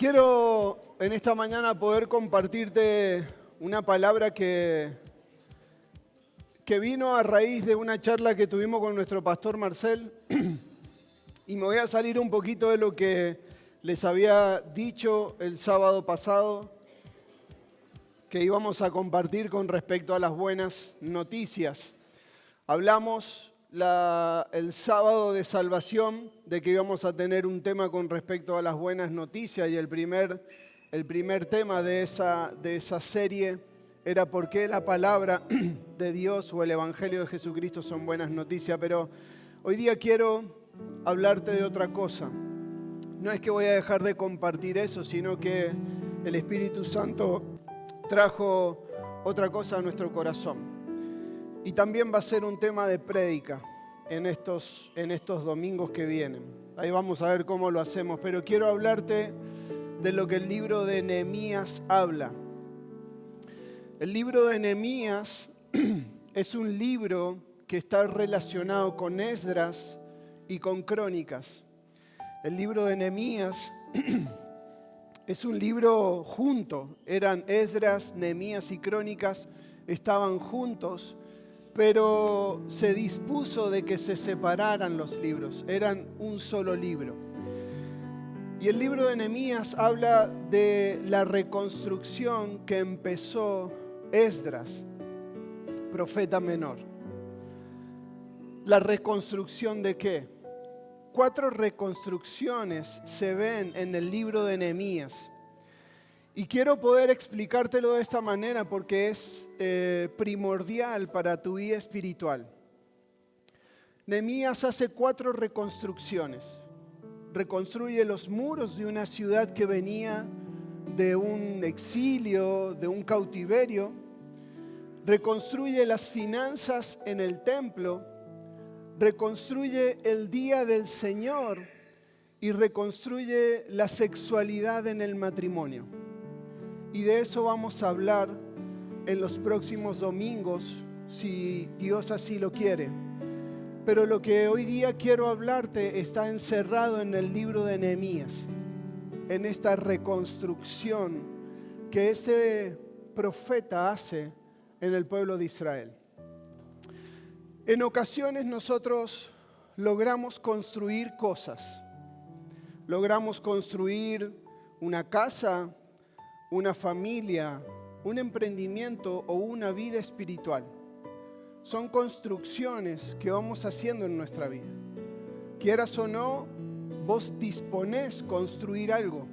Quiero en esta mañana poder compartirte una palabra que vino a raíz de una charla que tuvimos con nuestro pastor Marcel y me voy a salir un poquito de lo que les había dicho el sábado pasado que íbamos a compartir con respecto a las buenas noticias. Hablamos el sábado de salvación de que íbamos a tener un tema con respecto a las buenas noticias y el primer tema de esa serie era por qué la palabra de Dios o el Evangelio de Jesucristo son buenas noticias. Pero hoy día quiero hablarte de otra cosa. No es que voy a dejar de compartir eso, sino que el Espíritu Santo trajo otra cosa a nuestro corazón. Y también va a ser un tema de prédica en estos domingos que vienen. Ahí vamos a ver cómo lo hacemos, pero quiero hablarte de lo que el libro de Nehemías habla. El libro de Nehemías es un libro que está relacionado con Esdras y con Crónicas. El libro de Nehemías es un libro junto. Eran Esdras, Nehemías y Crónicas, estaban juntos, pero se dispuso de que se separaran los libros. Eran un solo libro. Y el libro de Nehemías habla de la reconstrucción que empezó Esdras, profeta menor. ¿La reconstrucción de qué? 4 reconstrucciones se ven en el libro de Nehemías. Y quiero poder explicártelo de esta manera porque es primordial para tu vida espiritual. Nehemías hace 4 reconstrucciones. Reconstruye los muros de una ciudad que venía de un exilio, de un cautiverio. Reconstruye las finanzas en el templo. Reconstruye el día del Señor y reconstruye la sexualidad en el matrimonio. Y de eso vamos a hablar en los próximos domingos, si Dios así lo quiere. Pero lo que hoy día quiero hablarte está encerrado en el libro de Nehemías, en esta reconstrucción que este profeta hace en el pueblo de Israel. En ocasiones nosotros logramos construir cosas. Logramos construir una casa, una familia, un emprendimiento o una vida espiritual. Son construcciones que vamos haciendo en nuestra vida. Quieras o no, vos disponés construir algo.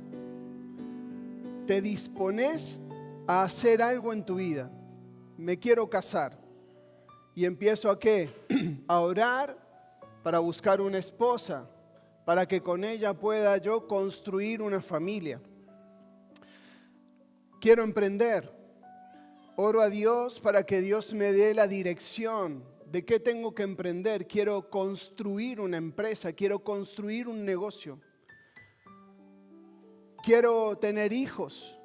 Te disponés a hacer algo en tu vida. Me quiero casar. Y empiezo ¿a qué? A orar para buscar una esposa, para que con ella pueda yo construir una familia. Quiero emprender. Oro a Dios para que Dios me dé la dirección de qué tengo que emprender. Quiero construir una empresa, quiero construir un negocio. Quiero tener hijos.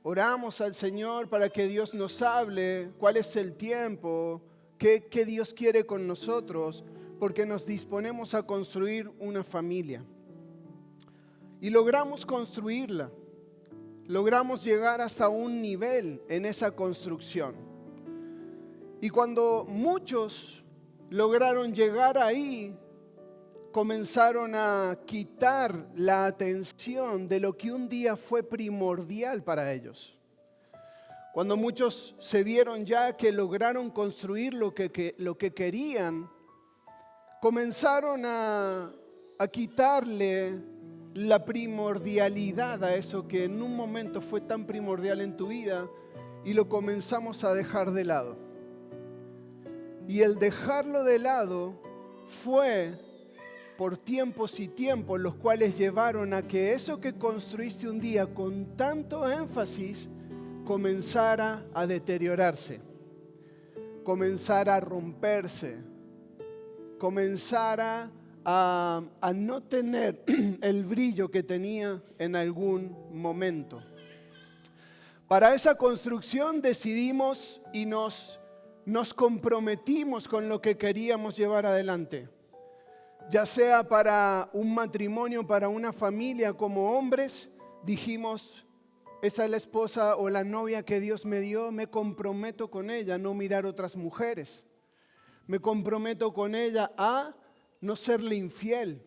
Oramos al Señor para que Dios nos hable cuál es el tiempo, qué Dios quiere con nosotros, porque nos disponemos a construir una familia. Y logramos construirla. Logramos llegar hasta un nivel en esa construcción. Y cuando muchos lograron llegar ahí, comenzaron a quitar la atención de lo que un día fue primordial para ellos. Cuando muchos se vieron ya que lograron construir lo que querían, comenzaron a quitarle la primordialidad a eso que en un momento fue tan primordial en tu vida y lo comenzamos a dejar de lado. Y el dejarlo de lado fue por tiempos y tiempos los cuales llevaron a que eso que construiste un día con tanto énfasis comenzara a deteriorarse, comenzara a romperse, comenzara a no tener el brillo que tenía en algún momento. Para esa construcción decidimos y nos comprometimos con lo que queríamos llevar adelante. Ya sea para un matrimonio, para una familia como hombres, dijimos, esa es la esposa o la novia que Dios me dio, me comprometo con ella a no mirar otras mujeres. Me comprometo con ella a no serle infiel.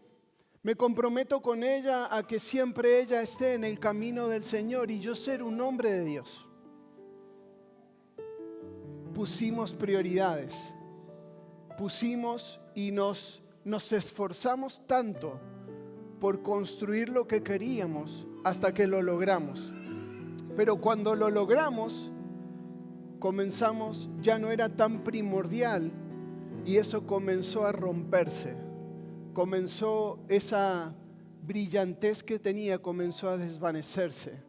Me comprometo con ella a que siempre ella esté en el camino del Señor y yo ser un hombre de Dios. Pusimos prioridades. Pusimos y nos esforzamos tanto por construir lo que queríamos hasta que lo logramos. Pero cuando lo logramos, comenzamos, ya no era tan primordial y eso comenzó a romperse. Comenzó esa brillantez que tenía, comenzó a desvanecerse.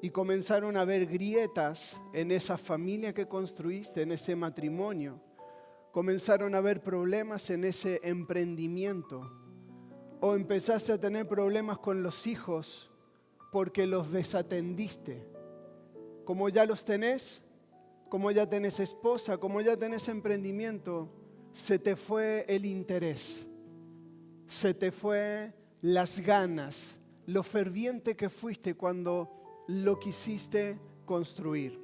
Y comenzaron a haber grietas en esa familia que construiste, en ese matrimonio. Comenzaron a haber problemas en ese emprendimiento. O empezaste a tener problemas con los hijos porque los desatendiste. Como ya los tenés, como ya tenés esposa, como ya tenés emprendimiento, se te fue el interés. Se te fue las ganas, lo ferviente que fuiste cuando lo quisiste construir.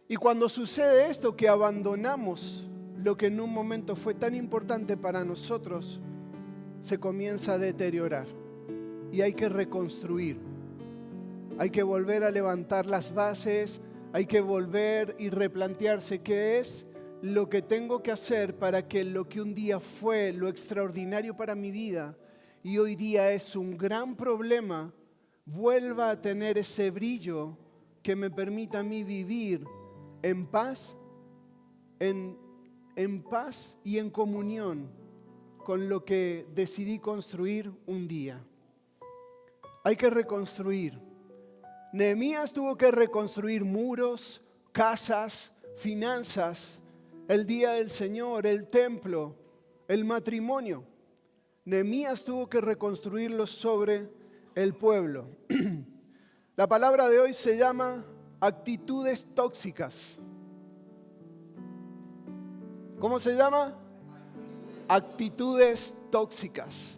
Y cuando sucede esto, que abandonamos lo que en un momento fue tan importante para nosotros, se comienza a deteriorar y hay que reconstruir. Hay que volver a levantar las bases, hay que volver y replantearse qué es lo que tengo que hacer para que lo que un día fue lo extraordinario para mi vida y hoy día es un gran problema, vuelva a tener ese brillo que me permita a mí vivir en paz, en paz y en comunión con lo que decidí construir un día. Hay que reconstruir. Nehemías tuvo que reconstruir muros, casas, finanzas, el día del Señor, el templo, el matrimonio. Nehemías tuvo que reconstruirlo sobre el pueblo. La palabra de hoy se llama actitudes tóxicas. ¿Cómo se llama? Actitudes tóxicas.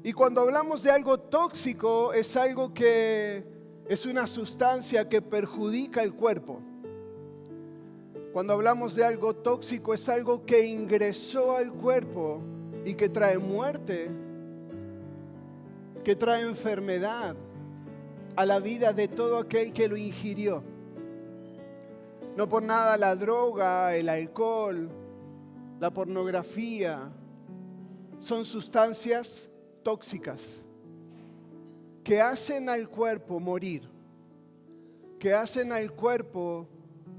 Y cuando hablamos de algo tóxico, es algo que es una sustancia que perjudica el cuerpo. Cuando hablamos de algo tóxico, es algo que ingresó al cuerpo y que trae muerte, que trae enfermedad a la vida de todo aquel que lo ingirió. No por nada la droga, el alcohol, la pornografía son sustancias tóxicas que hacen al cuerpo morir, que hacen al cuerpo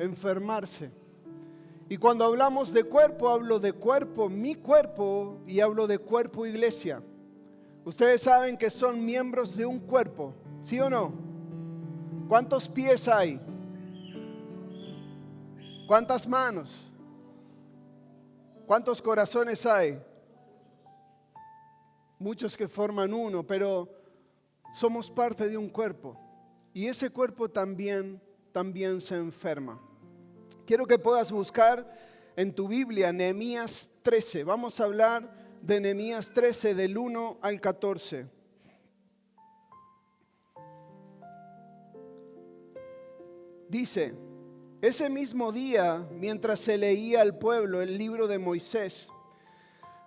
enfermarse. Y cuando hablamos de cuerpo, hablo de cuerpo, mi cuerpo, y hablo de cuerpo iglesia. Ustedes saben que son miembros de un cuerpo, ¿sí o no? ¿Cuántos pies hay? ¿Cuántas manos? ¿Cuántos corazones hay? Muchos que forman uno, pero somos parte de un cuerpo. Y ese cuerpo también se enferma. Quiero que puedas buscar en tu Biblia Nehemías 13. Vamos a hablar de Nehemías 13 del 1 al 14. Dice: ese mismo día, mientras se leía al pueblo el libro de Moisés,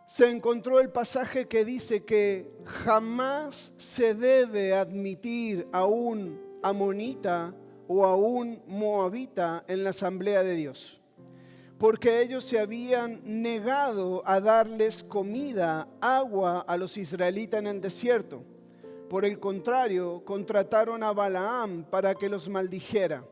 se encontró el pasaje que dice que jamás se debe admitir a un amonita o a un moabita en la asamblea de Dios, porque ellos se habían negado a darles comida, agua a los israelitas en el desierto. Por el contrario, contrataron a Balaam para que los maldijera.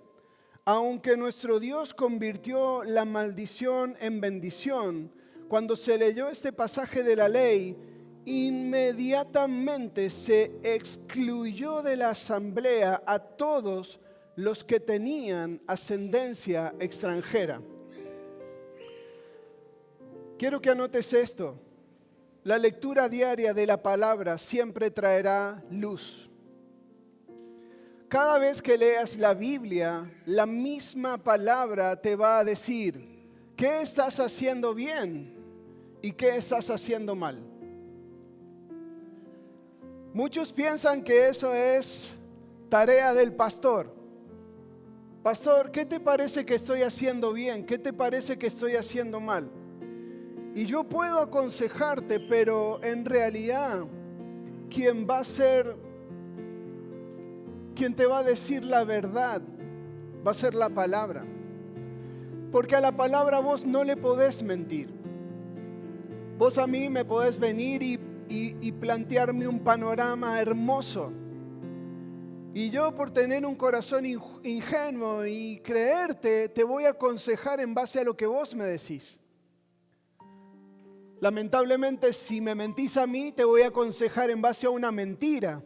Aunque nuestro Dios convirtió la maldición en bendición, cuando se leyó este pasaje de la ley, inmediatamente se excluyó de la asamblea a todos los que tenían ascendencia extranjera. Quiero que anotes esto. La lectura diaria de la palabra siempre traerá luz. Cada vez que leas la Biblia, la misma palabra te va a decir qué estás haciendo bien y qué estás haciendo mal. Muchos piensan que eso es tarea del pastor. Pastor, ¿qué te parece que estoy haciendo bien? ¿Qué te parece que estoy haciendo mal? Y yo puedo aconsejarte, pero en realidad quien te va a decir la verdad va a ser la palabra. Porque a la palabra vos no le podés mentir. Vos a mí me podés venir y plantearme un panorama hermoso. Y yo, por tener un corazón ingenuo y creerte, te voy a aconsejar en base a lo que vos me decís. Lamentablemente, si me mentís a mí, te voy a aconsejar en base a una mentira.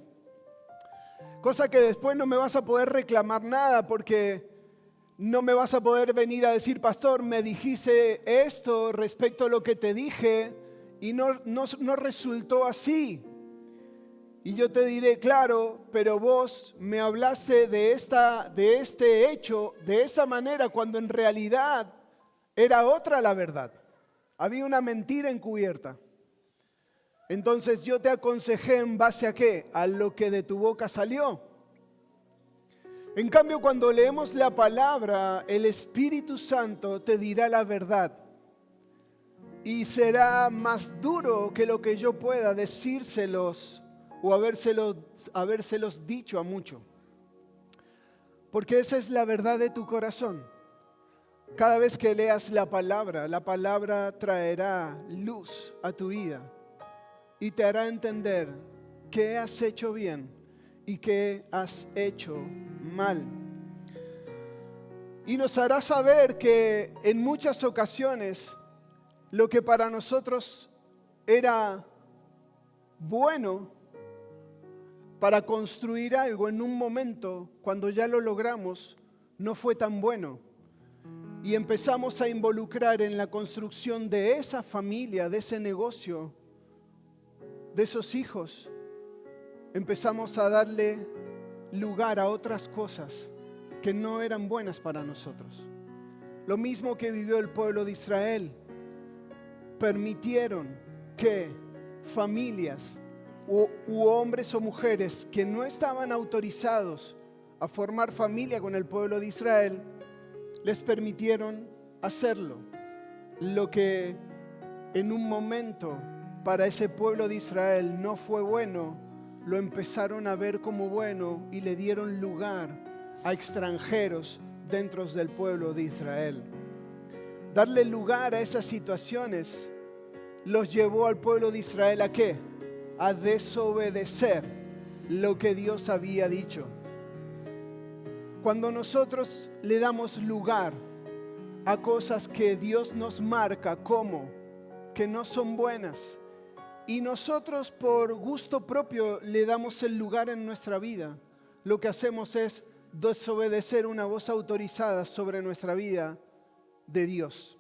Cosa que después no me vas a poder reclamar nada, porque no me vas a poder venir a decir, pastor, me dijiste esto respecto a lo que te dije y no resultó así. Y yo te diré, claro, pero vos me hablaste de este hecho, de esta manera, cuando en realidad era otra la verdad. Había una mentira encubierta. Entonces yo te aconsejé en base a ¿qué? A lo que de tu boca salió. En cambio, cuando leemos la palabra, el Espíritu Santo te dirá la verdad. Y será más duro que lo que yo pueda decírselos o habérselos dicho a mucho. Porque esa es la verdad de tu corazón. Cada vez que leas la palabra traerá luz a tu vida y te hará entender qué has hecho bien y qué has hecho mal. Y nos hará saber que en muchas ocasiones lo que para nosotros era bueno para construir algo en un momento, cuando ya lo logramos, no fue tan bueno. Y empezamos a involucrar en la construcción de esa familia, de ese negocio, de esos hijos. Empezamos a darle lugar a otras cosas que no eran buenas para nosotros. Lo mismo que vivió el pueblo de Israel. Permitieron que familias u hombres o mujeres que no estaban autorizados a formar familia con el pueblo de Israel, les permitieron hacerlo. Lo que en un momento para ese pueblo de Israel no fue bueno, lo empezaron a ver como bueno y le dieron lugar a extranjeros dentro del pueblo de Israel. Darle lugar a esas situaciones los llevó al pueblo de Israel ¿a qué? A desobedecer lo que Dios había dicho. Cuando nosotros le damos lugar a cosas que Dios nos marca como que no son buenas y nosotros por gusto propio le damos el lugar en nuestra vida, lo que hacemos es desobedecer una voz autorizada sobre nuestra vida de Dios.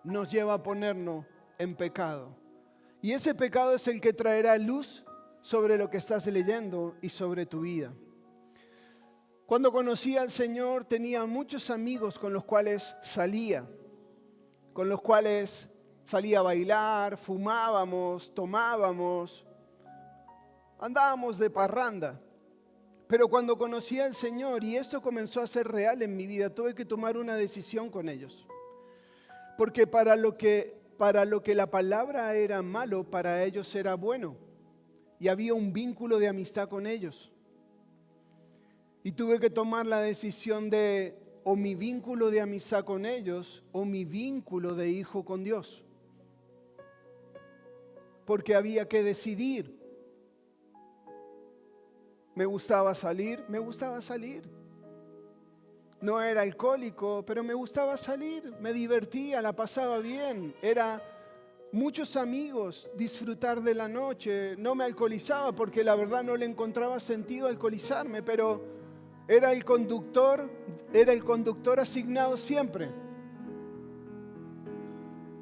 Nos lleva a ponernos en pecado. Y ese pecado es el que traerá luz sobre lo que estás leyendo y sobre tu vida. Cuando conocí al Señor tenía muchos amigos con los cuales salía a bailar, fumábamos, tomábamos, andábamos de parranda. Pero cuando conocí al Señor y esto comenzó a ser real en mi vida, tuve que tomar una decisión con ellos. Porque para lo que la palabra era malo, para ellos era bueno. Y había un vínculo de amistad con ellos. Y tuve que tomar la decisión de o mi vínculo de amistad con ellos o mi vínculo de hijo con Dios. Porque había que decidir. Me gustaba salir. No era alcohólico, pero me gustaba salir. Me divertía, la pasaba bien. Era muchos amigos, disfrutar de la noche. No me alcoholizaba porque la verdad no le encontraba sentido alcoholizarme, pero era el conductor asignado siempre.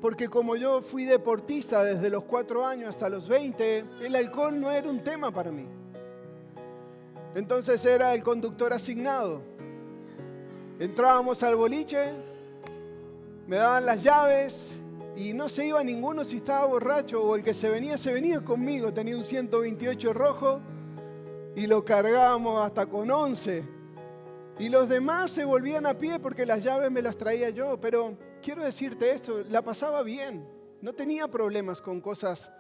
Porque como yo fui deportista desde los 4 años hasta los 20, el alcohol no era un tema para mí. Entonces era el conductor asignado. Entrábamos al boliche, me daban las llaves y no se iba ninguno si estaba borracho, o el que se venía conmigo. Tenía un 128 rojo y lo cargábamos hasta con 11. Y los demás se volvían a pie porque las llaves me las traía yo. Pero quiero decirte esto, la pasaba bien. No tenía problemas con cosas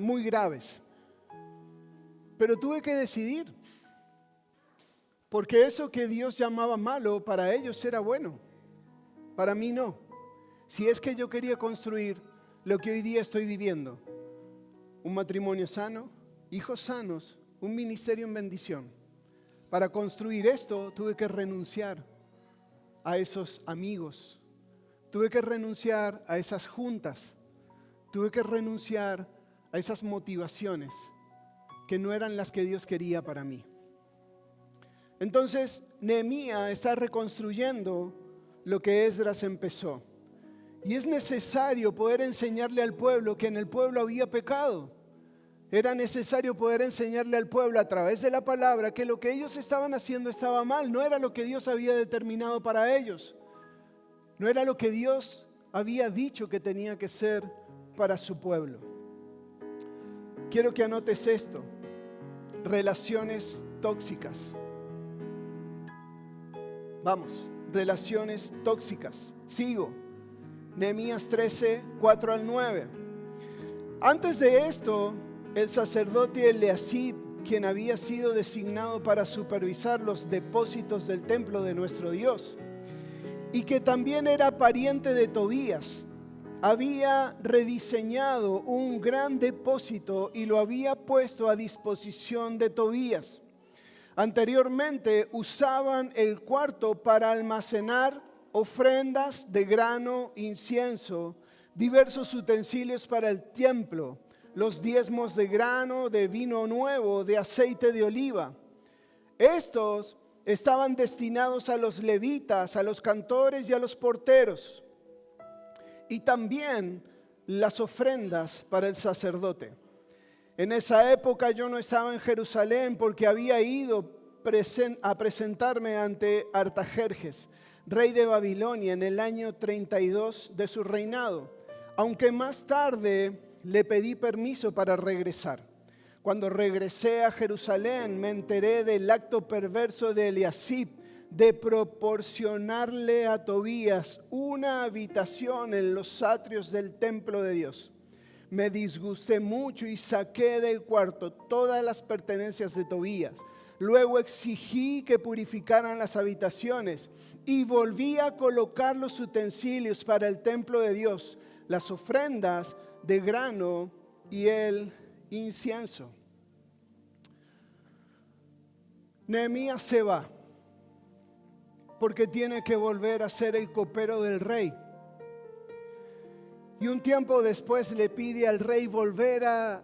muy graves. Pero tuve que decidir. Porque eso que Dios llamaba malo, para ellos era bueno. Para mí no. Si es que yo quería construir lo que hoy día estoy viviendo. Un matrimonio sano, hijos sanos, un ministerio en bendición. Para construir esto tuve que renunciar a esos amigos. Tuve que renunciar a esas juntas. Tuve que renunciar a esas motivaciones que no eran las que Dios quería para mí. Entonces, Nehemías está reconstruyendo lo que Esdras empezó. Y es necesario poder enseñarle al pueblo que en el pueblo había pecado. Era necesario poder enseñarle al pueblo a través de la palabra que lo que ellos estaban haciendo estaba mal. No era lo que Dios había determinado para ellos. No era lo que Dios había dicho que tenía que ser para su pueblo. Quiero que anotes esto. Relaciones tóxicas. Vamos, relaciones tóxicas. Sigo. Nehemías 13, 4 al 9. Antes de esto, el sacerdote Eliasib, quien había sido designado para supervisar los depósitos del templo de nuestro Dios, y que también era pariente de Tobías, había rediseñado un gran depósito y lo había puesto a disposición de Tobías. Anteriormente usaban el cuarto para almacenar ofrendas de grano, incienso, diversos utensilios para el templo, los diezmos de grano, de vino nuevo, de aceite de oliva. Estos estaban destinados a los levitas, a los cantores y a los porteros. Y también las ofrendas para el sacerdote. En esa época yo no estaba en Jerusalén porque había ido a presentarme ante Artajerjes, rey de Babilonia, en el año 32 de su reinado, aunque más tarde le pedí permiso para regresar. Cuando regresé a Jerusalén me enteré del acto perverso de Eliasib de proporcionarle a Tobías una habitación en los atrios del templo de Dios. Me disgusté mucho y saqué del cuarto todas las pertenencias de Tobías. Luego exigí que purificaran las habitaciones y volví a colocar los utensilios para el templo de Dios, las ofrendas de grano y el incienso. Nehemías se va porque tiene que volver a ser el copero del rey. Y un tiempo después le pide al rey volver a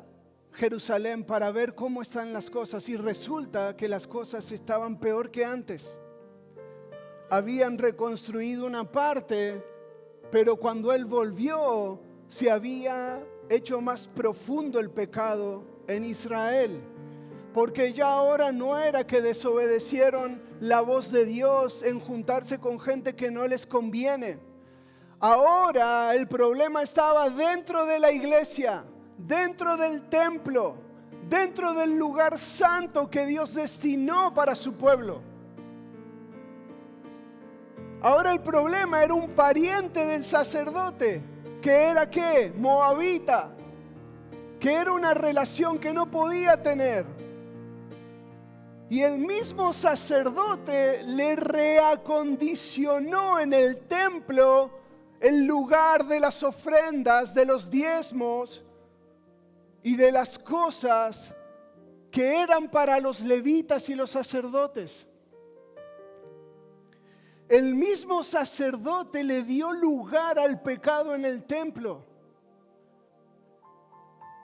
Jerusalén para ver cómo están las cosas. Y resulta que las cosas estaban peor que antes. Habían reconstruido una parte, pero cuando él volvió, se había hecho más profundo el pecado en Israel. Porque ya ahora no era que desobedecieron la voz de Dios en juntarse con gente que no les conviene. Ahora el problema estaba dentro de la iglesia, dentro del templo, dentro del lugar santo que Dios destinó para su pueblo. Ahora el problema era un pariente del sacerdote, que era ¿qué? Moabita, que era una relación que no podía tener. Y el mismo sacerdote le reacondicionó en el templo el lugar de las ofrendas, de los diezmos y de las cosas que eran para los levitas y los sacerdotes. El mismo sacerdote le dio lugar al pecado en el templo.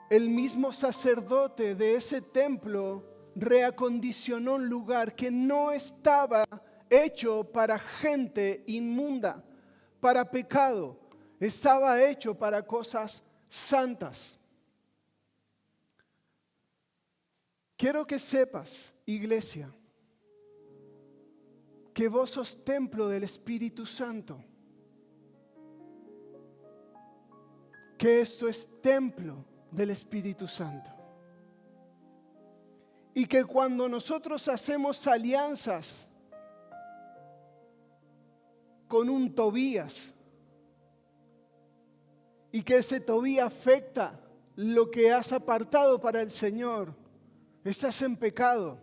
El mismo sacerdote de ese templo reacondicionó un lugar que no estaba hecho para gente inmunda, para pecado. Estaba hecho para cosas santas. Quiero que sepas, iglesia, que vos sos templo del Espíritu Santo. que esto es templo del Espíritu Santo. Y que cuando nosotros hacemos alianzas con un Tobías, y que ese Tobías afecta lo que has apartado para el Señor, estás en pecado.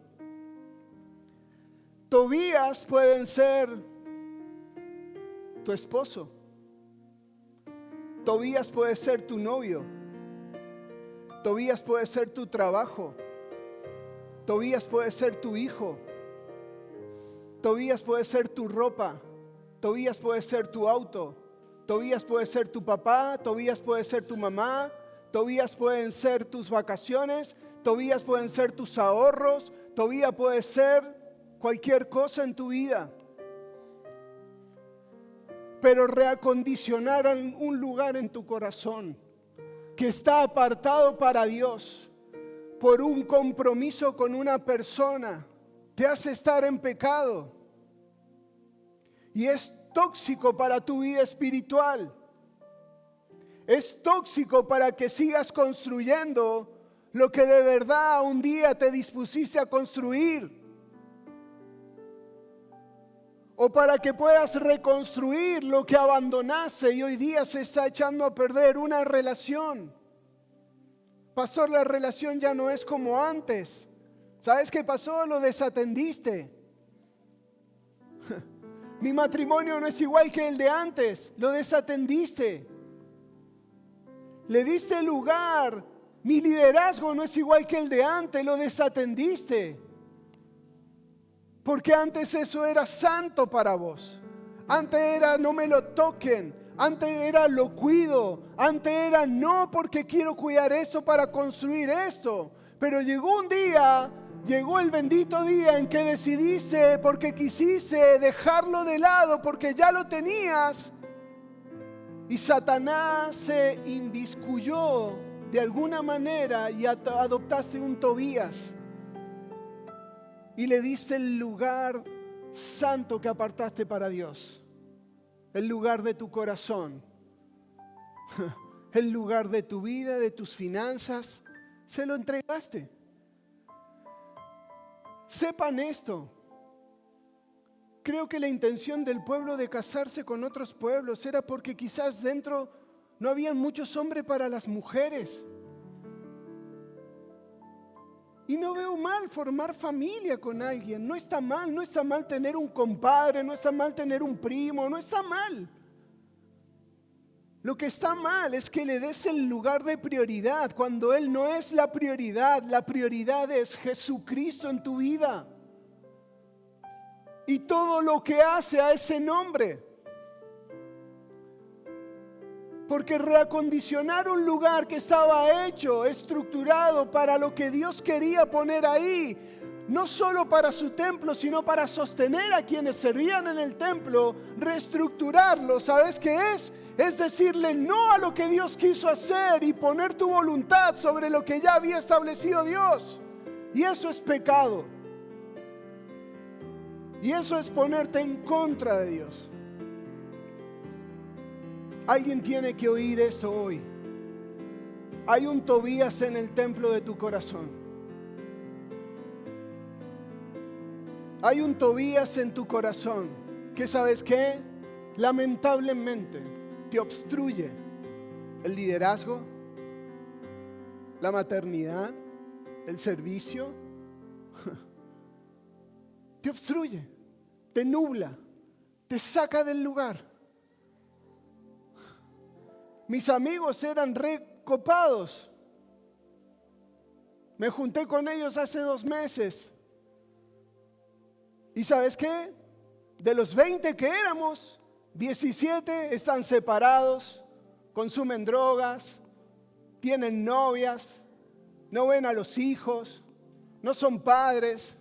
Tobías pueden ser tu esposo. Tobías puede ser tu novio. Tobías puede ser tu trabajo. Tobías puede ser tu hijo. Tobías puede ser tu ropa. Tobías puede ser tu auto. Tobías puede ser tu papá. Tobías puede ser tu mamá. Tobías pueden ser tus vacaciones. Tobías pueden ser tus ahorros. Tobías puede ser cualquier cosa en tu vida. Pero reacondicionar un lugar en tu corazón que está apartado para Dios por un compromiso con una persona te hace estar en pecado y es tóxico para tu vida espiritual. Es tóxico para que sigas construyendo lo que de verdad un día te dispusiste a construir, o para que puedas reconstruir lo que abandonaste y hoy día se está echando a perder una relación. Pastor, la relación ya no es como antes. ¿Sabes qué pasó? Lo desatendiste. Mi matrimonio no es igual que el de antes. Lo desatendiste. Le diste lugar. Mi liderazgo no es igual que el de antes. Lo desatendiste. Porque antes eso era santo para vos. Antes era no me lo toquen. Antes era lo cuido. Antes era no porque quiero cuidar esto para construir esto. Pero llegó un día, llegó el bendito día en que decidiste, porque quisiste dejarlo de lado, porque ya lo tenías. Y Satanás se inmiscuyó de alguna manera y adoptaste un Tobías. Y le diste el lugar santo que apartaste para Dios. El lugar de tu corazón. El lugar de tu vida, de tus finanzas. Se lo entregaste. Sepan esto. Creo que la intención del pueblo de casarse con otros pueblos era porque quizás dentro no habían muchos hombres para las mujeres. Y no veo mal formar familia con alguien. No está mal tener un compadre, no está mal tener un primo, no está mal. Lo que está mal es que le des el lugar de prioridad cuando Él no es la prioridad es Jesucristo en tu vida. Y todo lo que hace a ese nombre. Porque reacondicionar un lugar que estaba hecho, estructurado para lo que Dios quería poner ahí, no solo para su templo, sino para sostener a quienes servían en el templo, reestructurarlo, ¿sabes qué es? Es decirle no a lo que Dios quiso hacer y poner tu voluntad sobre lo que ya había establecido Dios. Y eso es pecado. Y eso es ponerte en contra de Dios. Alguien tiene que oír eso hoy. Hay un Tobías en el templo de tu corazón. Hay un Tobías en tu corazón que, ¿sabes qué? Lamentablemente te obstruye el liderazgo, la maternidad, el servicio. Te obstruye, te nubla, te saca del lugar. Mis amigos eran recopados. Me junté con ellos hace 2 meses. ¿Y sabes qué? De los 20 que éramos, 17 están separados, consumen drogas, tienen novias, no ven a los hijos, no son padres.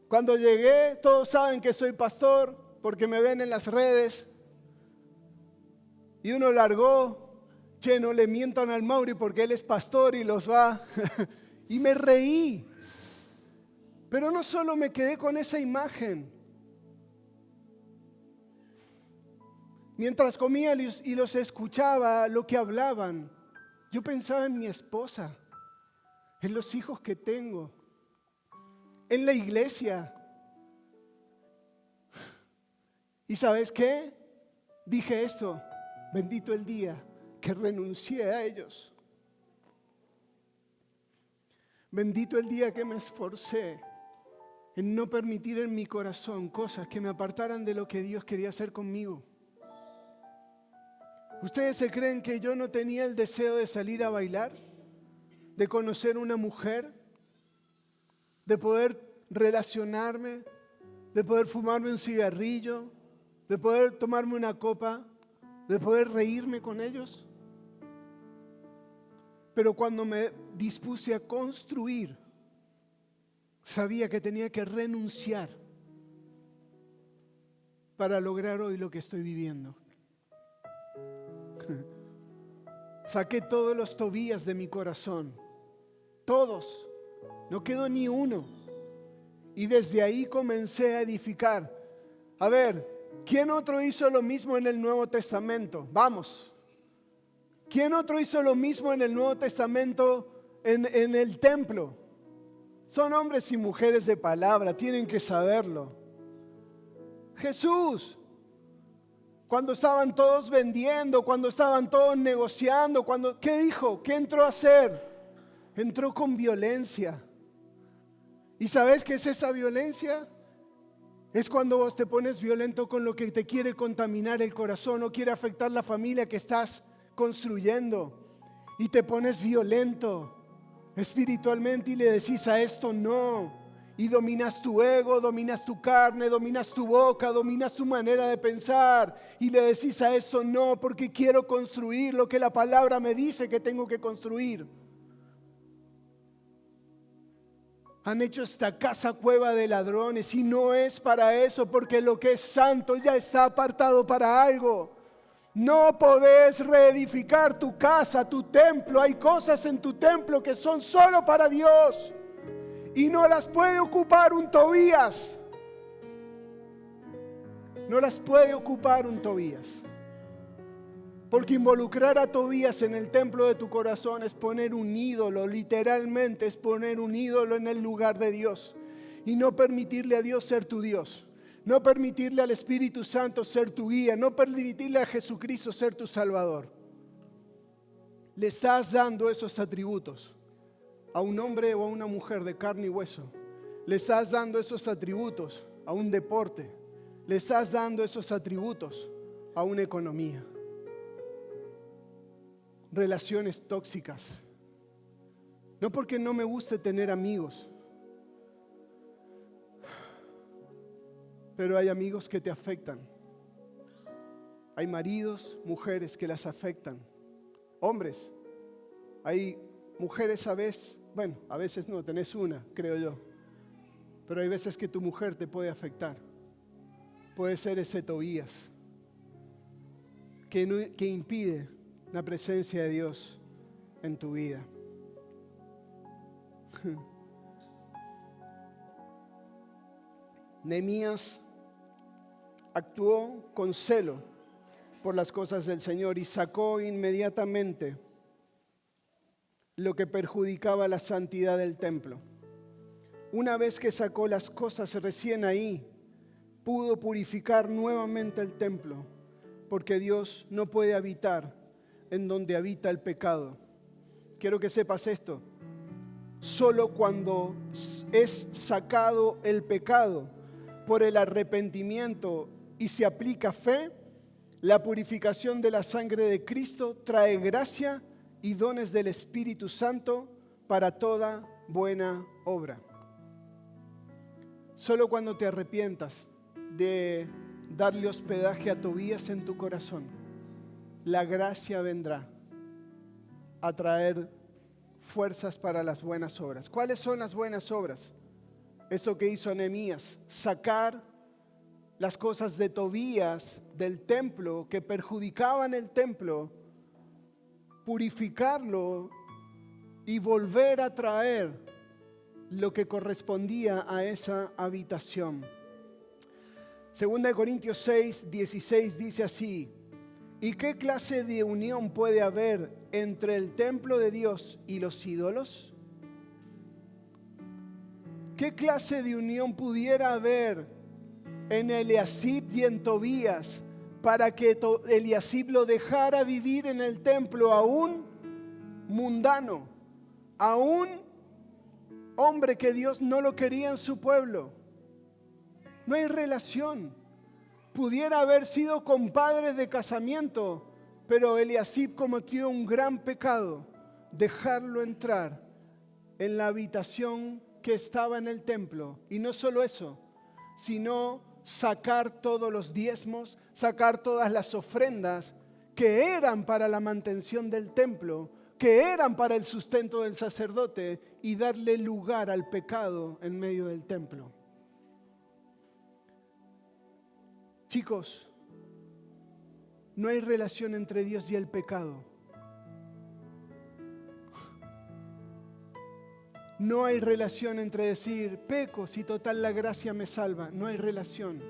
Cuando llegué, todos saben que soy pastor, porque me ven en las redes. Y uno largó, che, no le mientan al Mauri porque él es pastor y los va. Y me reí. Pero no solo me quedé con esa imagen. Mientras comía y los escuchaba, lo que hablaban, yo pensaba en mi esposa, en los hijos que tengo, en la iglesia. ¿Y sabes qué? Dije esto: bendito el día que renuncié a ellos. Bendito el día que me esforcé en no permitir en mi corazón cosas que me apartaran de lo que Dios quería hacer conmigo. ¿Ustedes se creen que yo no tenía el deseo de salir a bailar? ¿De conocer una mujer? ¿De poder relacionarme? ¿De poder fumarme un cigarrillo? ¿De poder tomarme una copa? ¿De poder reírme con ellos? Pero cuando me dispuse a construir, sabía que tenía que renunciar para lograr hoy lo que estoy viviendo. Saqué todos los Tobías de mi corazón, todos, no quedó ni uno. Y desde ahí comencé a edificar. A ver, ¿quién otro hizo lo mismo en el Nuevo Testamento? Vamos. ¿Quién otro hizo lo mismo en el Nuevo Testamento en el templo? Son hombres y mujeres de palabra, tienen que saberlo. Jesús, cuando estaban todos vendiendo, cuando estaban todos negociando, ¿qué dijo? ¿Qué entró a hacer? Entró con violencia. ¿Y sabes qué es esa violencia? Es cuando vos te pones violento con lo que te quiere contaminar el corazón o quiere afectar la familia que estás construyendo, y te pones violento espiritualmente y le decís a esto no, y dominas tu ego, dominas tu carne, dominas tu boca, dominas tu manera de pensar y le decís a eso no, porque quiero construir lo que la palabra me dice que tengo que construir. Han hecho esta casa cueva de ladrones y no es para eso, porque lo que es santo ya está apartado para algo. No podés reedificar tu casa, tu templo. Hay cosas en tu templo que son solo para Dios y no las puede ocupar un Tobías. No las puede ocupar un Tobías. Porque involucrar a Tobías en el templo de tu corazón es poner un ídolo, literalmente es poner un ídolo en el lugar de Dios y no permitirle a Dios ser tu Dios. No permitirle al Espíritu Santo ser tu guía, no permitirle a Jesucristo ser tu Salvador. Le estás dando esos atributos a un hombre o a una mujer de carne y hueso. Le estás dando esos atributos a un deporte. Le estás dando esos atributos a una economía. Relaciones tóxicas. No porque no me guste tener amigos, pero hay amigos que te afectan. Hay maridos, mujeres que las afectan. Hombres, hay mujeres a veces no, tenés una, creo yo. Pero hay veces que tu mujer te puede afectar. Puede ser ese Tobías que impide la presencia de Dios en tu vida. Nehemías actuó con celo por las cosas del Señor y sacó inmediatamente lo que perjudicaba la santidad del templo. Una vez que sacó las cosas, recién ahí pudo purificar nuevamente el templo, porque Dios no puede habitar en donde habita el pecado. Quiero que sepas esto: solo cuando es sacado el pecado por el arrepentimiento y se aplica fe, la purificación de la sangre de Cristo trae gracia y dones del Espíritu Santo para toda buena obra. Solo cuando te arrepientas de darle hospedaje a Tobías en tu corazón, la gracia vendrá a traer fuerzas para las buenas obras. ¿Cuáles son las buenas obras? Eso que hizo Nehemías, sacar las cosas de Tobías del templo que perjudicaban el templo, purificarlo y volver a traer lo que correspondía a esa habitación. 2 Corintios 6, 16 dice así: ¿Y qué clase de unión puede haber entre el templo de Dios y los ídolos? ¿Qué clase de unión pudiera haber en Eliasib y en Tobías para que Eliasib lo dejara vivir en el templo a un mundano, a un hombre que Dios no lo quería en su pueblo? No hay relación. Pudiera haber sido compadres de casamiento, pero Eliasib cometió un gran pecado: dejarlo entrar en la habitación que estaba en el templo. Y no solo eso, sino sacar todos los diezmos, sacar todas las ofrendas que eran para la mantención del templo, que eran para el sustento del sacerdote, y darle lugar al pecado en medio del templo. Chicos, no hay relación entre Dios y el pecado. No hay relación entre decir, peco, si total la gracia me salva. No hay relación.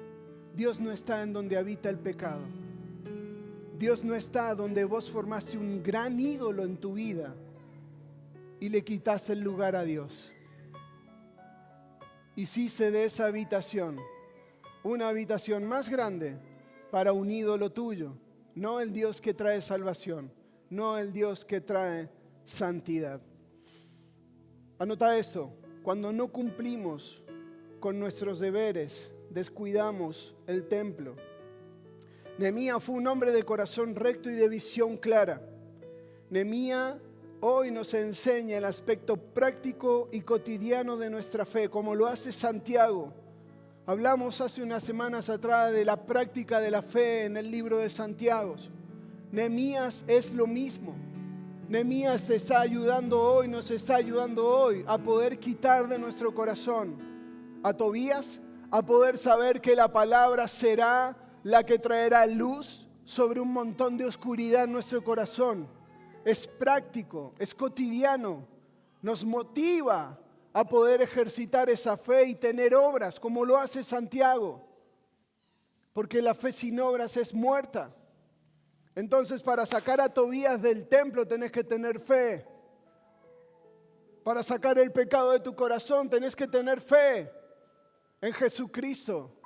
Dios no está en donde habita el pecado. Dios no está donde vos formaste un gran ídolo en tu vida y le quitaste el lugar a Dios. Hiciste de esa habitación una habitación más grande para un ídolo tuyo, no el Dios que trae salvación, no el Dios que trae santidad. Anota esto: cuando no cumplimos con nuestros deberes, descuidamos el templo. Nehemías fue un hombre de corazón recto y de visión clara. Nehemías hoy nos enseña el aspecto práctico y cotidiano de nuestra fe, como lo hace Santiago. Hablamos hace unas semanas atrás de la práctica de la fe en el libro de Santiago. Nehemías es lo mismo. Nehemías te está ayudando hoy, nos está ayudando hoy a poder quitar de nuestro corazón a Tobías, a poder saber que la palabra será la que traerá luz sobre un montón de oscuridad en nuestro corazón. Es práctico, es cotidiano, nos motiva a poder ejercitar esa fe y tener obras como lo hace Santiago, porque la fe sin obras es muerta. Entonces, para sacar a Tobías del templo tenés que tener fe. Para sacar el pecado de tu corazón tenés que tener fe en Jesucristo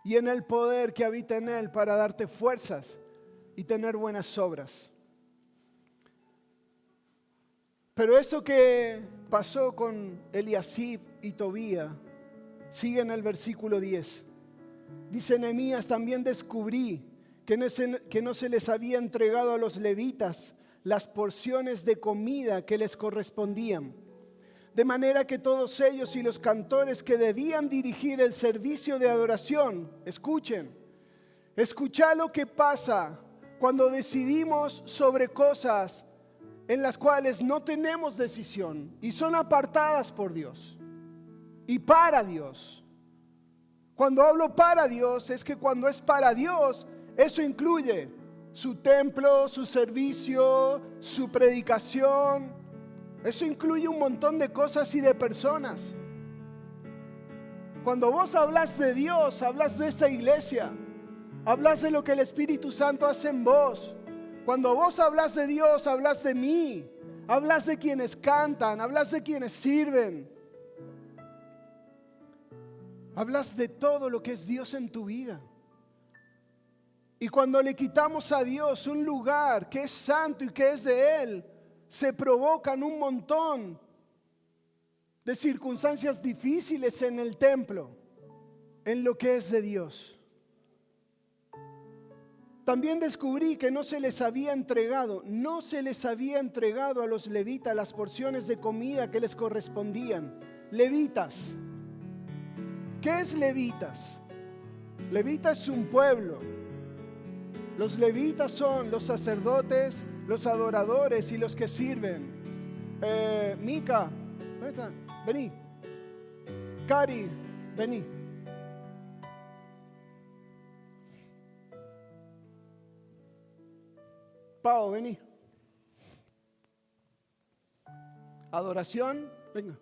y en el poder que habita en Él para darte fuerzas y tener buenas obras. Pero eso que pasó con Eliasib y Tobías sigue en el versículo 10. Dice Nehemías: también descubrí que no se les había entregado a los levitas las porciones de comida que les correspondían. De manera que todos ellos y los cantores que debían dirigir el servicio de adoración, escucha lo que pasa cuando decidimos sobre cosas en las cuales no tenemos decisión y son apartadas por Dios y para Dios. Cuando hablo para Dios, es que cuando es para Dios, eso incluye su templo, su servicio, su predicación. Eso incluye un montón de cosas y de personas. Cuando vos hablas de Dios, hablas de esta iglesia, hablas de lo que el Espíritu Santo hace en vos. Cuando vos hablas de Dios, hablas de mí, hablas de quienes cantan, hablas de quienes sirven, hablas de todo lo que es Dios en tu vida. Y cuando le quitamos a Dios un lugar que es santo y que es de Él, se provocan un montón de circunstancias difíciles en el templo, en lo que es de Dios. También descubrí que no se les había entregado a los levitas las porciones de comida que les correspondían. Levitas. ¿Qué es levitas? Levitas es un pueblo. Los levitas son los sacerdotes, los adoradores y los que sirven. Mica, ¿dónde está? Vení. Cari, vení. Pau, vení. Adoración, venga.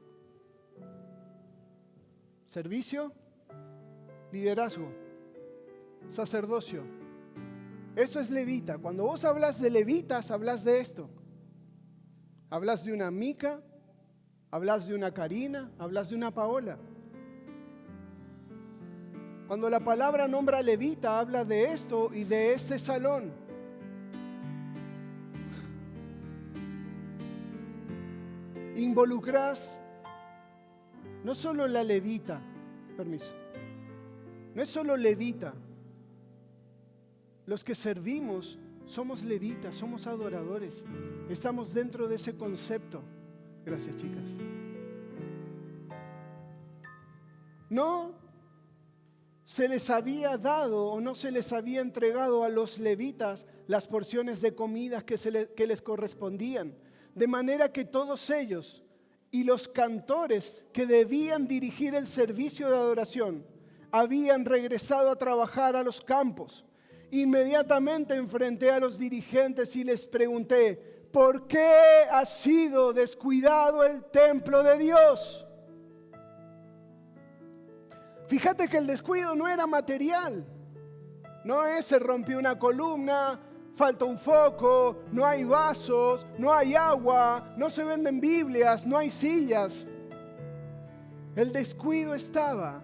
Servicio, liderazgo, sacerdocio. Eso es levita. Cuando vos hablas de levitas, hablas de esto. Hablas de una Mica, hablas de una Karina, hablas de una Paola. Cuando la palabra nombra levita, habla de esto y de este salón. Involucrás no solo la levita, permiso, no es solo levita. Los que servimos somos levitas, somos adoradores. Estamos dentro de ese concepto. Gracias, chicas. No se les había dado o no se les había entregado a los levitas las porciones de comidas que les correspondían. De manera que todos ellos y los cantores que debían dirigir el servicio de adoración habían regresado a trabajar a los campos. Inmediatamente enfrenté a los dirigentes y les pregunté: ¿por qué ha sido descuidado el templo de Dios? Fíjate que el descuido no era material. No es se rompió una columna, falta un foco, no hay vasos, no hay agua, no se venden Biblias, no hay sillas. El descuido estaba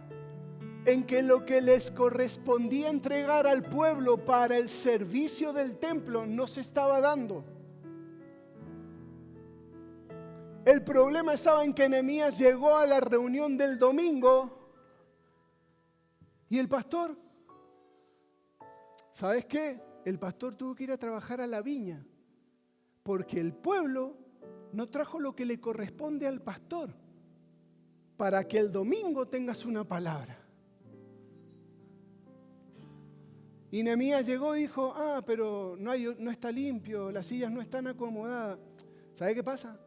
en que lo que les correspondía entregar al pueblo para el servicio del templo no se estaba dando. El problema estaba en que Nehemías llegó a la reunión del domingo y el pastor, ¿sabes qué? El pastor tuvo que ir a trabajar a la viña porque el pueblo no trajo lo que le corresponde al pastor para que el domingo tengas una palabra. Y Nehemías llegó y dijo: pero no está limpio, las sillas no están acomodadas. ¿Sabe qué pasa?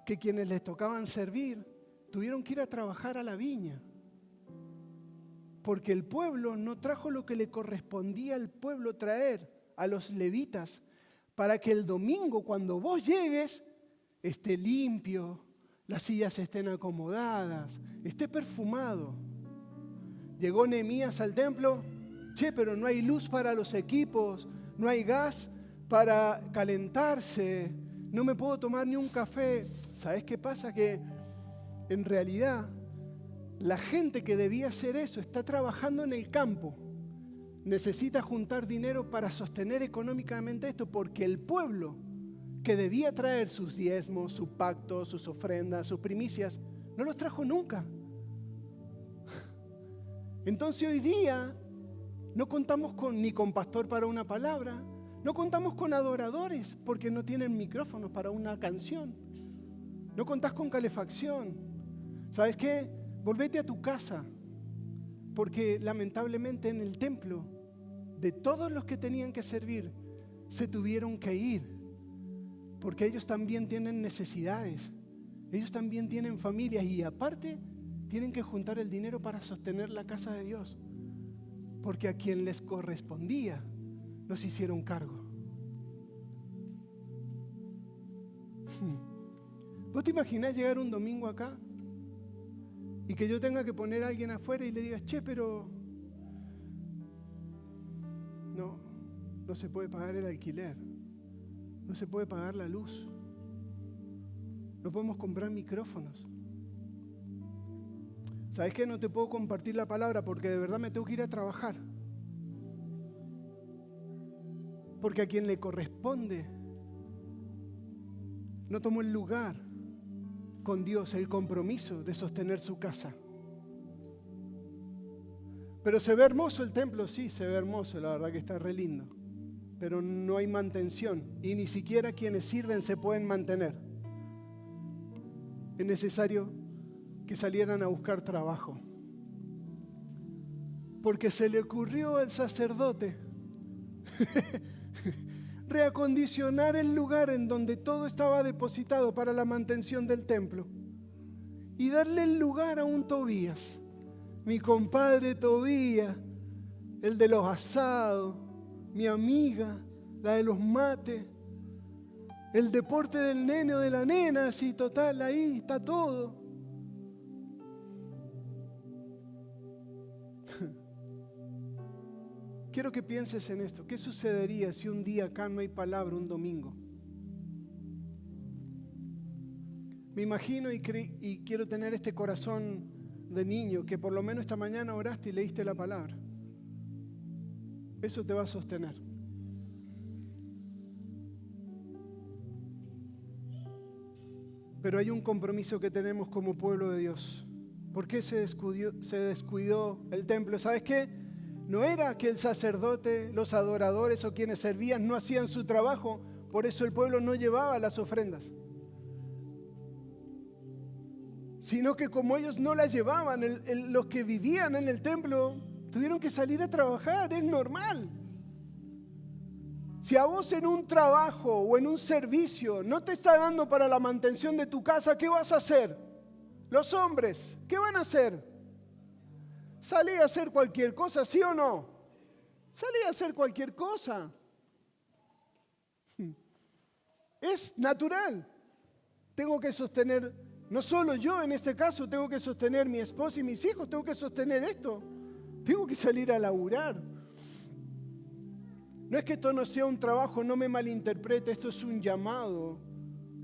Que quienes les tocaban servir tuvieron que ir a trabajar a la viña. Porque el pueblo no trajo lo que le correspondía al pueblo traer, a los levitas, para que el domingo cuando vos llegues esté limpio, las sillas estén acomodadas, esté perfumado. Llegó Nehemías al templo: pero no hay luz para los equipos, no hay gas para calentarse, no me puedo tomar ni un café. ¿Sabes qué pasa? Que en realidad la gente que debía hacer eso está trabajando en el campo. Necesita juntar dinero para sostener económicamente esto, porque el pueblo que debía traer sus diezmos, sus pactos, sus ofrendas, sus primicias, no los trajo nunca. Entonces hoy día no contamos ni con pastor para una palabra, no contamos con adoradores porque no tienen micrófonos para una canción, no contás con calefacción. ¿Sabes qué? Volvete a tu casa, porque lamentablemente en el templo de todos los que tenían que servir se tuvieron que ir, porque ellos también tienen necesidades, ellos también tienen familias y aparte tienen que juntar el dinero para sostener la casa de Dios. Porque a quien les correspondía no se hicieron cargo. ¿Vos te imaginás llegar un domingo acá y que yo tenga que poner a alguien afuera y le digas: pero no se puede pagar el alquiler, no se puede pagar la luz, no podemos comprar micrófonos? ¿Sabes qué? No te puedo compartir la palabra porque de verdad me tengo que ir a trabajar. Porque a quien le corresponde no tomó el lugar con Dios, el compromiso de sostener su casa. Pero se ve hermoso el templo, sí, se ve hermoso, la verdad que está re lindo. Pero no hay mantención y ni siquiera quienes sirven se pueden mantener. Es necesario que salieran a buscar trabajo. Porque se le ocurrió al sacerdote reacondicionar el lugar en donde todo estaba depositado para la mantención del templo y darle el lugar a un Tobías, mi compadre Tobías, el de los asados, mi amiga, la de los mates, el deporte del nene o de la nena, así total, ahí está todo. quiero que pienses en esto. ¿Qué sucedería si un día acá no hay palabra, un domingo? Me imagino y quiero tener este corazón de niño que por lo menos esta mañana oraste y leíste la palabra. Eso te va a sostener. Pero hay un compromiso que tenemos como pueblo de Dios. ¿Por qué se descuidó el templo? ¿Sabes qué? No era que el sacerdote, los adoradores o quienes servían no hacían su trabajo, por eso el pueblo no llevaba las ofrendas. Sino que como ellos no las llevaban, los que vivían en el templo tuvieron que salir a trabajar, es normal. Si a vos en un trabajo o en un servicio no te está dando para la mantención de tu casa, ¿qué vas a hacer? Los hombres, ¿qué van a hacer? Salí a hacer cualquier cosa, ¿sí o no? Salí a hacer cualquier cosa. Es natural. Tengo que sostener, no solo yo en este caso, tengo que sostener mi esposa y mis hijos, tengo que sostener esto. Tengo que salir a laburar. No es que esto no sea un trabajo, no me malinterprete, esto es un llamado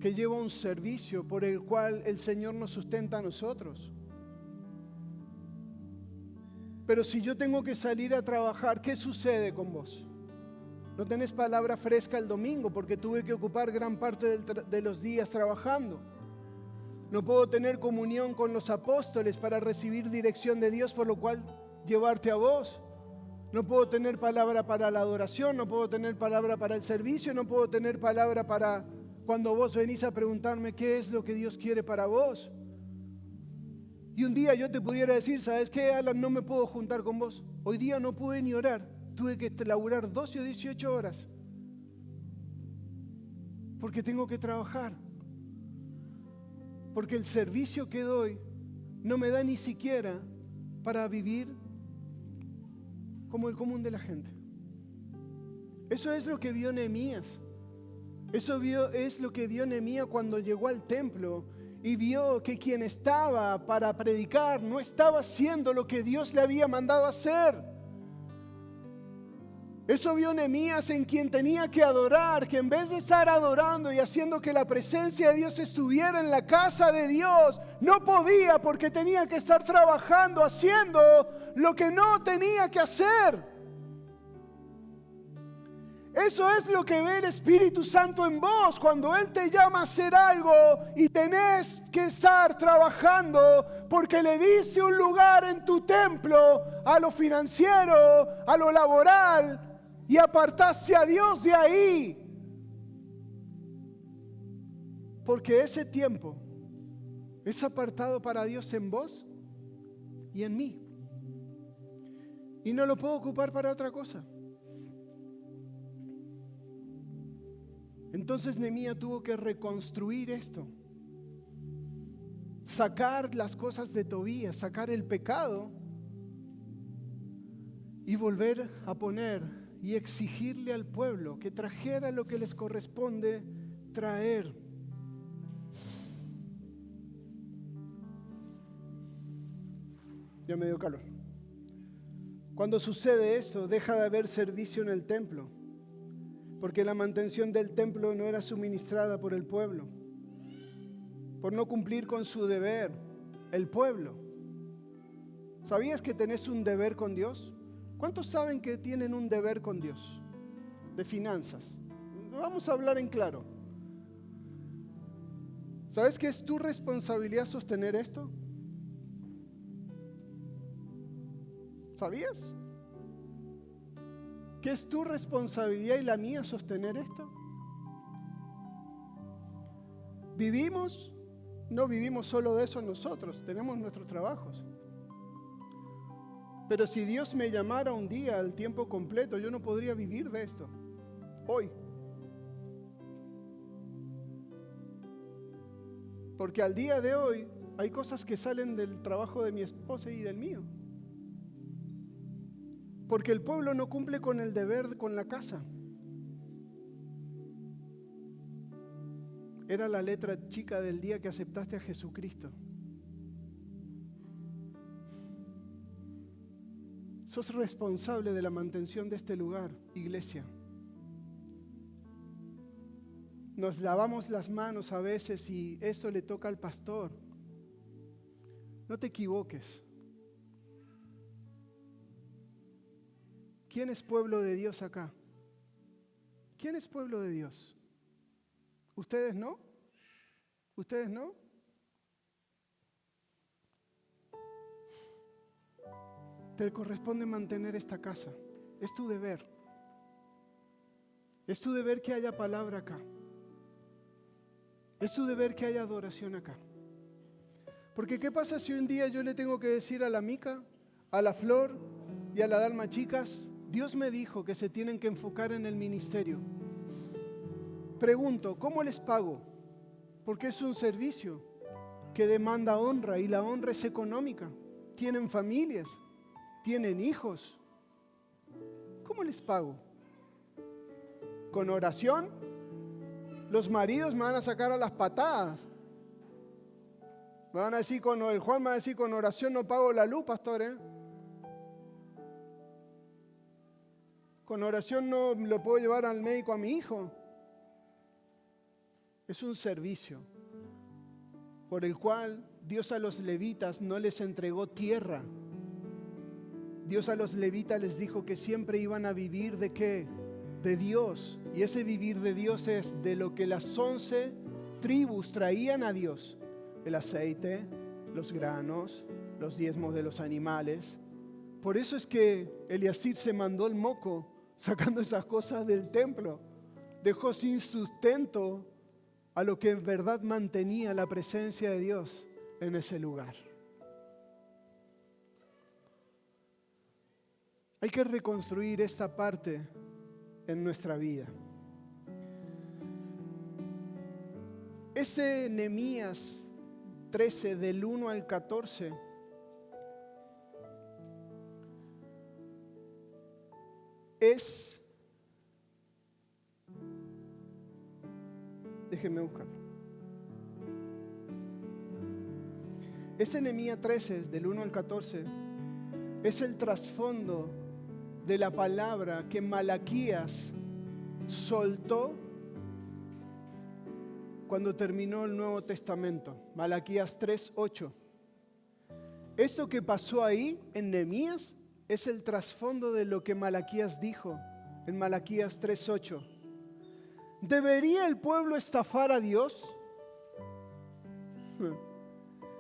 que lleva a un servicio por el cual el Señor nos sustenta a nosotros. Pero si yo tengo que salir a trabajar, ¿qué sucede con vos? No tenés palabra fresca el domingo porque tuve que ocupar gran parte de los días trabajando. No puedo tener comunión con los apóstoles para recibir dirección de Dios, por lo cual llevarte a vos. No puedo tener palabra para la adoración, no puedo tener palabra para el servicio, no puedo tener palabra para cuando vos venís a preguntarme qué es lo que Dios quiere para vos. Y un día yo te pudiera decir, ¿sabes qué, Alan? No me puedo juntar con vos. Hoy día no pude ni orar. Tuve que laburar 12 o 18 horas. Porque tengo que trabajar. Porque el servicio que doy no me da ni siquiera para vivir como el común de la gente. Eso es lo que vio Nehemías. Es lo que vio Nehemías cuando llegó al templo y vio que quien estaba para predicar no estaba haciendo lo que Dios le había mandado hacer. Eso vio Nehemías en quien tenía que adorar, que en vez de estar adorando y haciendo que la presencia de Dios estuviera en la casa de Dios, no podía porque tenía que estar trabajando, haciendo lo que no tenía que hacer. Eso es lo que ve el Espíritu Santo en vos cuando Él te llama a hacer algo y tenés que estar trabajando porque le diste un lugar en tu templo a lo financiero, a lo laboral y apartaste a Dios de ahí. Porque ese tiempo es apartado para Dios en vos y en mí. Y no lo puedo ocupar para otra cosa. Entonces Nehemías tuvo que reconstruir esto. Sacar las cosas de Tobías, sacar el pecado y volver a poner y exigirle al pueblo que trajera lo que les corresponde traer. Ya me dio calor. Cuando sucede esto, deja de haber servicio en el templo, porque la mantención del templo no era suministrada por el pueblo, por no cumplir con su deber, el pueblo. ¿Sabías que tenés un deber con Dios? ¿Cuántos saben que tienen un deber con Dios? De finanzas. Vamos a hablar en claro. ¿Sabes que es tu responsabilidad sostener esto? ¿Sabías? ¿Que es tu responsabilidad y la mía sostener esto? No vivimos solo de eso nosotros, tenemos nuestros trabajos. Pero si Dios me llamara un día al tiempo completo, yo no podría vivir de esto, hoy. Porque al día de hoy hay cosas que salen del trabajo de mi esposa y del mío. Porque el pueblo no cumple con el deber con la casa. Era la letra chica del día que aceptaste a Jesucristo. Sos responsable de la mantención de este lugar, iglesia. Nos lavamos las manos a veces y esto le toca al pastor. No te equivoques. ¿Quién es pueblo de Dios acá? ¿Quién es pueblo de Dios? ¿Ustedes no? ¿Ustedes no? Te corresponde mantener esta casa. Es tu deber. Es tu deber que haya palabra acá. Es tu deber que haya adoración acá. Porque ¿qué pasa si un día yo le tengo que decir a la Mica, a la Flor y a la Dalma, chicas, Dios me dijo que se tienen que enfocar en el ministerio? Pregunto, ¿cómo les pago? Porque es un servicio que demanda honra y la honra es económica. Tienen familias, tienen hijos. ¿Cómo les pago? ¿Con oración? Los maridos me van a sacar a las patadas. Me van a decir, el Juan me va a decir, con oración no pago la luz, pastor, ¿eh? Con oración no lo puedo llevar al médico a mi hijo. Es un servicio por el cual Dios a los levitas no les entregó tierra. Dios a los levitas les dijo que siempre iban a vivir ¿de qué? De Dios. Y ese vivir de Dios es de lo que las 11 tribus traían a Dios. El aceite, los granos, los diezmos de los animales. Por eso es que Eliasib se mandó el moco sacando esas cosas del templo. Dejó sin sustento a lo que en verdad mantenía la presencia de Dios en ese lugar. Hay que reconstruir esta parte en nuestra vida. Este Nehemías 13 del 1 al 14 es, déjenme buscarlo. Este Nehemías 13 del 1 al 14 es el trasfondo de la palabra que Malaquías soltó cuando terminó el Nuevo Testamento. Malaquías 3:8. Esto que pasó ahí en Nehemías es el trasfondo de lo que Malaquías dijo en Malaquías 3:8. ¿Debería el pueblo estafar a Dios?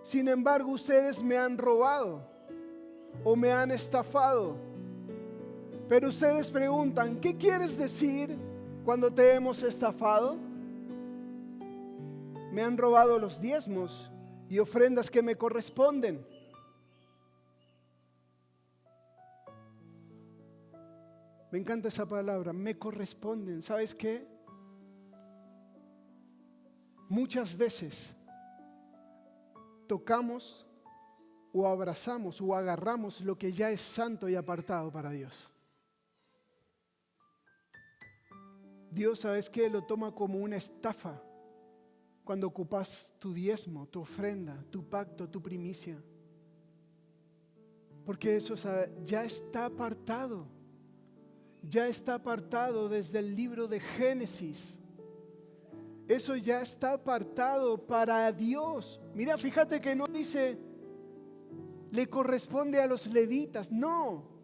Sin embargo, ustedes me han robado o me han estafado. Pero ustedes preguntan, ¿qué quieres decir cuando te hemos estafado? Me han robado los diezmos y ofrendas que me corresponden. Me encanta esa palabra, me corresponden. ¿Sabes qué? Muchas veces tocamos o abrazamos o agarramos lo que ya es santo y apartado para Dios. Dios, ¿sabes qué? Lo toma como una estafa cuando ocupas tu diezmo, tu ofrenda, tu pacto, tu primicia. Porque eso ya está apartado. Ya está apartado desde el libro de Génesis. Eso ya está apartado para Dios. Mira, fíjate que no dice le corresponde a los levitas. No.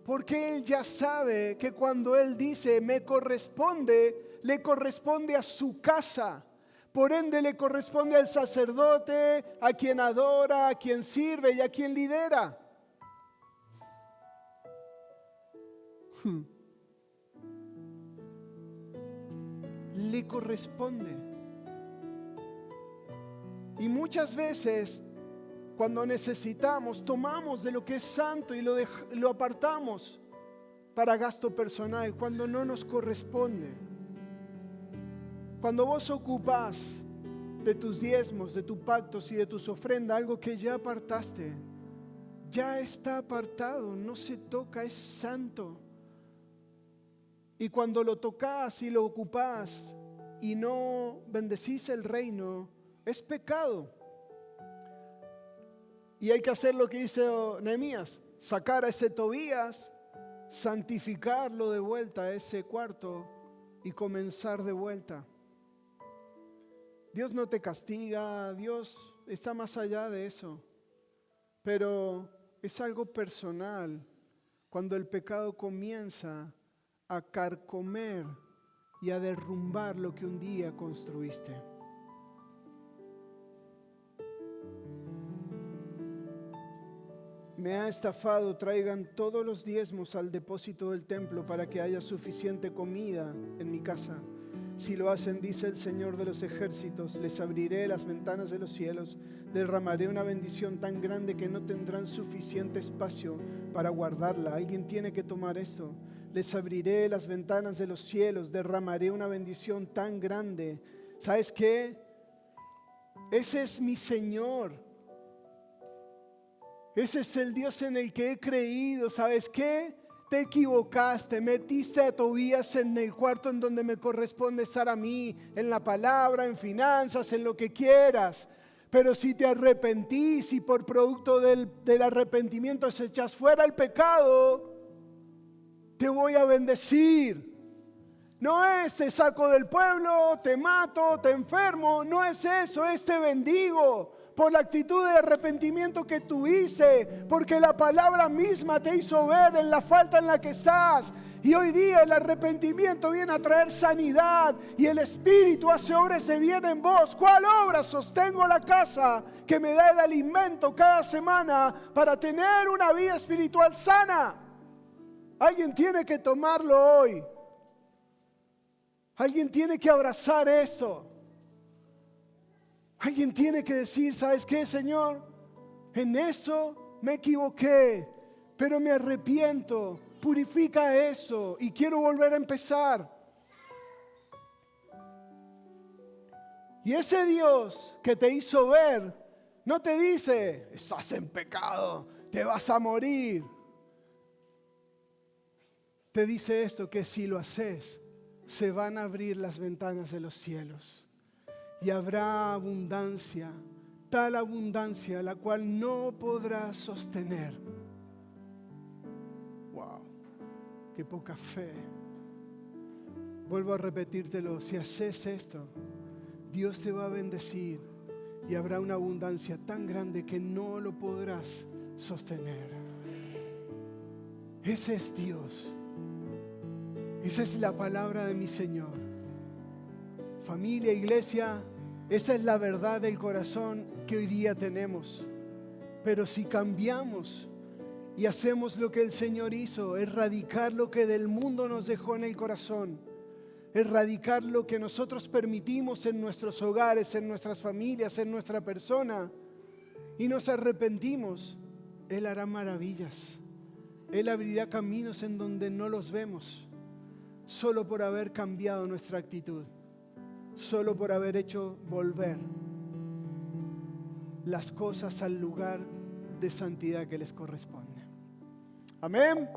Porque Él ya sabe que cuando Él dice me corresponde, le corresponde a su casa. Por ende le corresponde al sacerdote, a quien adora, a quien sirve y a quien lidera. Le corresponde. Y muchas veces cuando necesitamos, tomamos de lo que es santo y lo apartamos para gasto personal, cuando no nos corresponde. Cuando vos ocupás de tus diezmos, de tus pactos y de tus ofrendas, algo que ya apartaste, ya está apartado, no se toca, es santo. Y cuando lo tocas y lo ocupás y no bendecís el reino, es pecado. Y hay que hacer lo que dice Nehemías, sacar a ese Tobías, santificarlo de vuelta a ese cuarto y comenzar de vuelta. Dios no te castiga, Dios está más allá de eso, pero es algo personal cuando el pecado comienza a carcomer y a derrumbar lo que un día construiste. Me ha estafado, traigan todos los diezmos al depósito del templo para que haya suficiente comida en mi casa. Si lo hacen, dice el Señor de los ejércitos, les abriré las ventanas de los cielos, derramaré una bendición tan grande que no tendrán suficiente espacio para guardarla. Alguien tiene que tomar esto. Les abriré las ventanas de los cielos, derramaré una bendición tan grande. ¿Sabes qué? Ese es mi Señor. Ese es el Dios en el que he creído. ¿Sabes qué? Te equivocaste, metiste a Tobías en el cuarto en donde me corresponde estar a mí, en la palabra, en finanzas, en lo que quieras. Pero si te arrepentís y por producto del arrepentimiento se echas fuera el pecado, te voy a bendecir. No es te saco del pueblo, te mato, te enfermo, no es eso, es te bendigo. Por la actitud de arrepentimiento que tuviste, porque la palabra misma te hizo ver en la falta en la que estás. Y hoy día el arrepentimiento viene a traer sanidad y el Espíritu hace obras de bien en vos. ¿Cuál obra? Sostengo la casa que me da el alimento cada semana para tener una vida espiritual sana. Alguien tiene que tomarlo hoy. Alguien tiene que abrazar esto. Alguien tiene que decir, ¿sabes qué, Señor? En eso me equivoqué, pero me arrepiento. Purifica eso y quiero volver a empezar. Y ese Dios que te hizo ver, no te dice, estás en pecado, te vas a morir. Te dice esto, que si lo haces, se van a abrir las ventanas de los cielos. Y habrá abundancia, tal abundancia la cual no podrás sostener. Wow, qué poca fe. Vuelvo a repetírtelo, si haces esto, Dios te va a bendecir y habrá una abundancia tan grande que no lo podrás sostener. Ese es Dios. Esa es la palabra de mi Señor. Familia, iglesia, esa es la verdad del corazón que hoy día tenemos. Pero si cambiamos y hacemos lo que el Señor hizo, erradicar lo que del mundo nos dejó en el corazón, erradicar lo que nosotros permitimos en nuestros hogares, en nuestras familias, en nuestra persona, y nos arrepentimos, Él hará maravillas. Él abrirá caminos en donde no los vemos, solo por haber cambiado nuestra actitud. Solo por haber hecho volver las cosas al lugar de santidad que les corresponde. Amén.